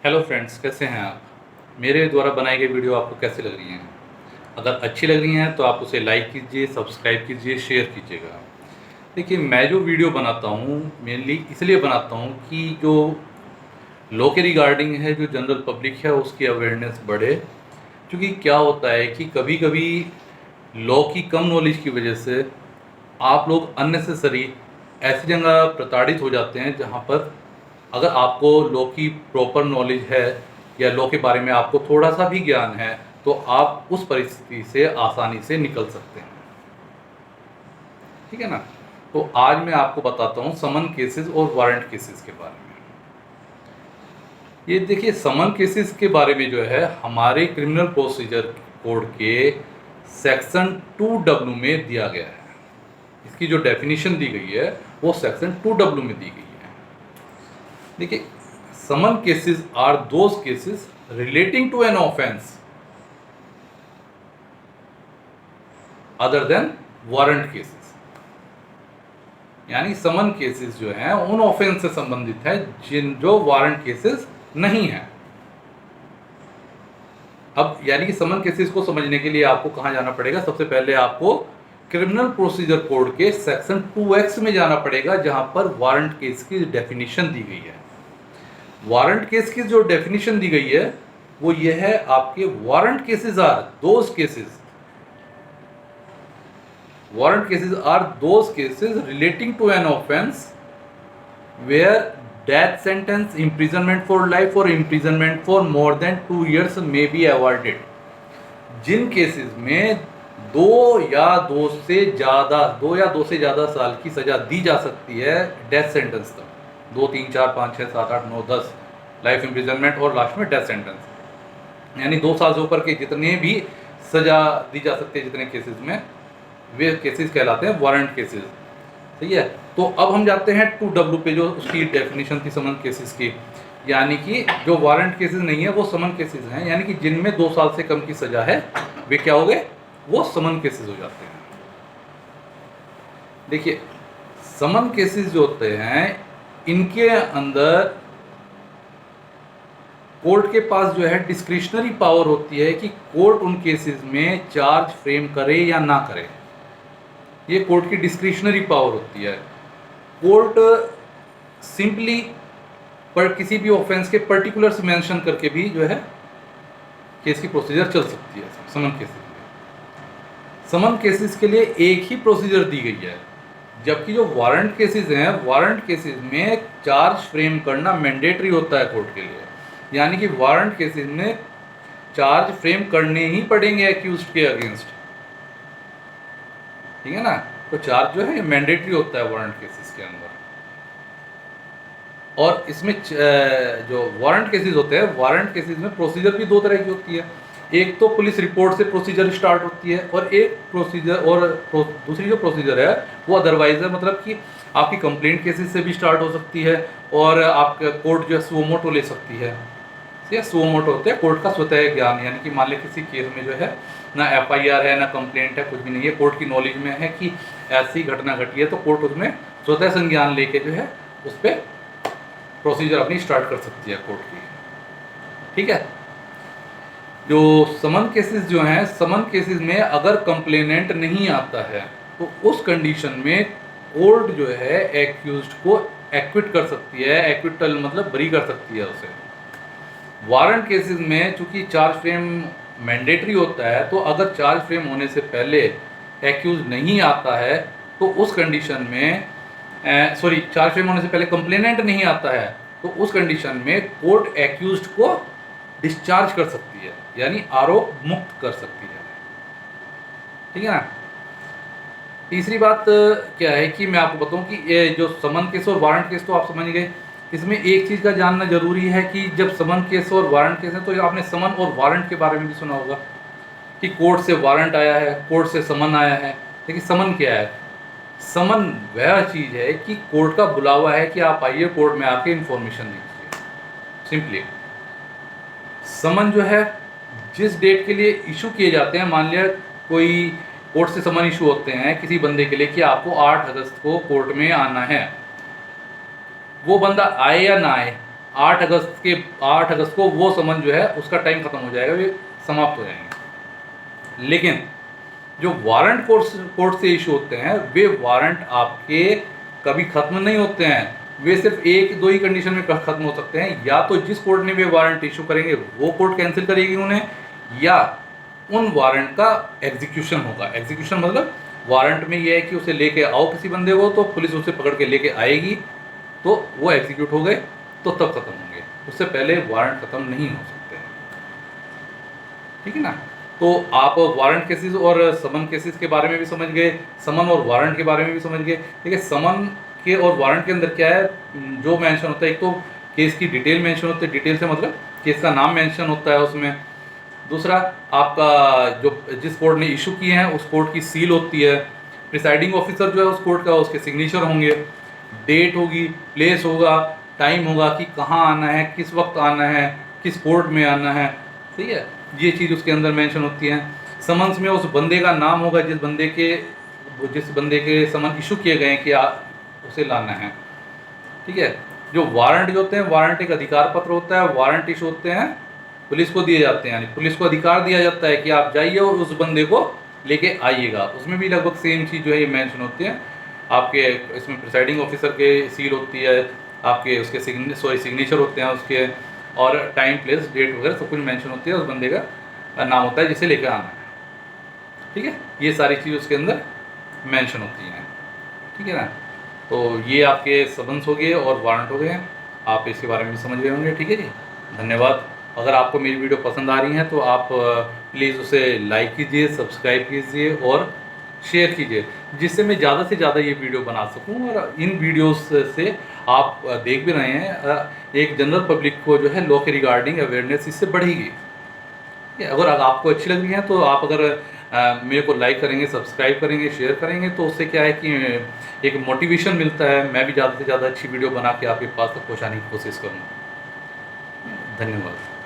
Hello friends, कैसे हैं आप। मेरे द्वारा बनाई गई वीडियो आपको कैसी लग रही हैं। अगर अच्छी लग रही हैं तो आप उसे लाइक कीजिए, सब्सक्राइब कीजिए, शेयर कीजिएगा। देखिए, मैं जो वीडियो बनाता हूँ मेनली इसलिए बनाता हूँ कि जो लॉ के रिगार्डिंग है, जो जनरल पब्लिक है उसकी अवेयरनेस बढ़े। क्योंकि क्या होता है कि कभी कभी लॉ की कम नॉलेज की वजह से आप लोग अननेसेसरी ऐसी जगह प्रताड़ित हो जाते हैं जहाँ पर अगर आपको लॉ की प्रॉपर नॉलेज है या लॉ के बारे में आपको थोड़ा सा भी ज्ञान है तो आप उस परिस्थिति से आसानी से निकल सकते हैं। ठीक है ना। तो आज मैं आपको बताता हूँ समन केसेस और वारंट केसेस के बारे में। ये देखिए, समन केसेस के बारे में जो है हमारे क्रिमिनल प्रोसीजर कोड के सेक्शन 2W में दिया गया है। इसकी जो डेफिनेशन दी गई है वो सेक्शन 2W में दी गई है। देखिए, summon cases are those cases relating to an offence other than warrant cases. यानी समन केसेस जो हैं उन ऑफेंस से संबंधित है जो वारंट केसेस नहीं है। अब यानी कि समन केसेस को समझने के लिए आपको कहां जाना पड़ेगा। सबसे पहले आपको क्रिमिनल प्रोसीजर कोड के सेक्शन 2X में जाना पड़ेगा, जहां पर वारंट केस की डेफिनेशन दी गई है। वारंट केस की जो डेफिनेशन दी गई है वो ये है आपके, warrant cases are those cases, warrant cases are those cases relating to an offence where death sentence, imprisonment for life और imprisonment for more than 2 years may be awarded. जिन केसेस में दो या दो से ज्यादा साल की सजा दी जा सकती है, डेथ सेंटेंस तक, 2 3 4 5 6 7 8 9 10 लाइफ इम्प्रिजनमेंट और लास्ट में डेथ सेंटेंस, यानी 2 साल से ऊपर के जितने भी सजा दी जा सकती है जितने केसेस में, वे केसेस कहलाते हैं वारंट केसेस। सही है। तो अब हम जाते हैं 2W पे, जो उसकी डेफिनेशन थी समन केसेस की। यानी कि जो वारंट केसेस नहीं है वो समन केसेस हैं, यानी कि जिनमें 2 साल से कम की सजा है वे क्या हो गए, वो समन केसेस हो जाते हैं। देखिए, समन केसेस जो होते हैं इनके अंदर कोर्ट के पास जो है डिस्क्रिशनरी पावर होती है कि कोर्ट उन केसेस में चार्ज फ्रेम करे या ना करे। ये कोर्ट की डिस्क्रिशनरी पावर होती है। कोर्ट सिंपली पर किसी भी ऑफेंस के पर्टिकुलर्स मेंशन करके भी जो है केस की प्रोसीजर चल सकती है समन केसेस में। समन केसेस के लिए एक ही प्रोसीजर दी गई है, जबकि जो वारंट केसेस हैं, वारंट केसेस में चार्ज फ्रेम करना मैंडेटरी होता है कोर्ट के लिए। यानी कि वारंट केसेस में चार्ज फ्रेम करने ही पड़ेंगे एक्यूज्ड के अगेंस्ट। ठीक है ना। तो चार्ज जो है ये मैंडेटरी होता है वारंट केसेस के अंदर। और इसमें जो वारंट केसेस होते हैं, वारंट केसेस में प्रोसीजर भी 2 तरह की होती है। एक तो पुलिस रिपोर्ट से प्रोसीजर स्टार्ट होती है, और एक प्रोसीजर और दूसरी जो प्रोसीजर है वो अदरवाइज है, मतलब कि आपकी कंप्लेंट केसेस से भी स्टार्ट हो सकती है, और आपका कोर्ट जो है सुओ मोटो ले सकती है। या सुओ मोटो होते हैं कोर्ट का स्वतः ज्ञान, यानी कि मान लें किसी केस में जो है ना FIR है ना कंप्लेंट है, कुछ भी नहीं है, कोर्ट की नॉलेज में है कि ऐसी घटना घटी है, तो कोर्ट उसमें स्वतः संज्ञान लेके जो है उस पर प्रोसीजर अपनी स्टार्ट कर सकती है कोर्ट की। ठीक है। जो समन केसेस जो हैं, समन केसेस में अगर कंप्लेनेंट नहीं आता है तो उस कंडीशन में कोर्ट जो है एक्यूज्ड को एक्विट कर सकती है। एक्विटल मतलब बरी कर सकती है उसे। वारंट केसेस में चूंकि चार्ज फ्रेम मैंडेटरी होता है, तो अगर चार्ज फ्रेम होने से पहले एक्यूज नहीं आता है तो उस कंडीशन में चार्ज फ्रेम होने से पहले कंप्लेनेंट नहीं आता है तो उस कंडीशन में कोर्ट एक्यूज्ड को डिस्चार्ज कर सकती है, यानी आरोप मुक्त कर सकती है। ठीक है ना। तीसरी बात क्या है कि मैं आपको बताऊं कि ये जो समन केस और वारंट केस तो आप समझ गए। इसमें एक चीज़ का जानना जरूरी है कि जब समन केस और वारंट केस है तो आपने समन और वारंट के बारे में भी सुना होगा कि कोर्ट से वारंट आया है, कोर्ट से समन आया है। लेकिन समन क्या है? समन वह चीज़ है कि कोर्ट का बुलावा है कि आप आइए कोर्ट में आके इन्फॉर्मेशन दीजिए। सिंपली समन जो है जिस डेट के लिए इशू किए जाते हैं, मान लिया कोई कोर्ट से समन इशू होते हैं किसी बंदे के लिए कि आपको 8 अगस्त को कोर्ट में आना है, वो बंदा आए या ना आए, 8 अगस्त को वो समन जो है उसका टाइम ख़त्म हो जाएगा, वे समाप्त हो जाएंगे। लेकिन जो वारंट कोर्ट से इशू होते हैं वे वारंट आपके कभी ख़त्म नहीं होते हैं, वे सिर्फ एक दो ही कंडीशन में ख़त्म हो सकते हैं। या तो जिस कोर्ट ने वे वारंट इशू करेंगे वो कोर्ट कैंसिल करेगी उन्हें, या उन वारंट का एग्जीक्यूशन होगा। एग्जीक्यूशन मतलब वारंट में ये है कि उसे लेके आओ किसी बंदे को, तो पुलिस उसे पकड़ के लेके आएगी, तो वो एग्जीक्यूट हो गए तो तब ख़त्म होंगे, उससे पहले वारंट ख़त्म नहीं हो सकते हैं। ठीक है ना। तो आप वारंट केसेस और समन केसेस के बारे में भी समझ गए, समन और वारंट के बारे में भी समझ गए। देखिए समन के और वारंट के अंदर क्या है, जो मेंशन होता है, एक तो केस की डिटेल मेंशन होती है, डिटेल से मतलब केस का नाम मेंशन होता है उसमें। दूसरा आपका जो जिस कोर्ट ने इशू किए हैं उस कोर्ट की सील होती है, प्रिसाइडिंग ऑफिसर जो है उस कोर्ट का उसके सिग्नेचर होंगे, डेट होगी, प्लेस होगा, टाइम होगा कि कहाँ आना है, किस वक्त आना है, किस कोर्ट में आना है। ठीक है, ये चीज़ उसके अंदर मेंशन होती है। समन्स में उस बंदे का नाम होगा जिस बंदे के समन इशू किए गए हैं कि उसे लाना है। ठीक है। जो वारंट जो होते हैं, वारंट एक अधिकार पत्र होता है, वारंट इशू होते हैं पुलिस को दिए जाते हैं, यानी पुलिस को अधिकार दिया जाता है कि आप जाइए और उस बंदे को लेके आइएगा। उसमें भी लगभग सेम चीज़ जो है ये मेंशन होती है। आपके इसमें प्रिसाइडिंग ऑफिसर के सील होती है, आपके उसके सिग्नेचर होते हैं उसके, और टाइम प्लेस डेट वगैरह सब कुछ मेंशन होती है, उस बंदे का नाम होता है जिसे लेकर आना है। ठीक है, ये सारी चीज़ उसके अंदर मेंशन होती हैं। ठीक है ना। तो ये आपके सबंस हो गए और वारंट हो गए हैं, आप इसके बारे में भी समझ गए होंगे। ठीक है जी, धन्यवाद। अगर आपको मेरी वीडियो पसंद आ रही है तो आप प्लीज़ उसे लाइक कीजिए, सब्सक्राइब कीजिए और शेयर कीजिए, जिससे मैं ज़्यादा से ज़्यादा ये वीडियो बना सकूं। और इन वीडियोस से आप देख भी रहे हैं, एक जनरल पब्लिक को जो है लॉ के रिगार्डिंग अवेयरनेस इससे बढ़ेगी। अगर आपको अच्छी लग रही है तो आप अगर मेरे को लाइक करेंगे, सब्सक्राइब करेंगे, शेयर करेंगे, तो उससे क्या है कि एक मोटिवेशन मिलता है, मैं भी ज़्यादा से ज़्यादा अच्छी वीडियो बना के आपके पास तक पहुँचाने की कोशिश करूँगा। धन्यवाद।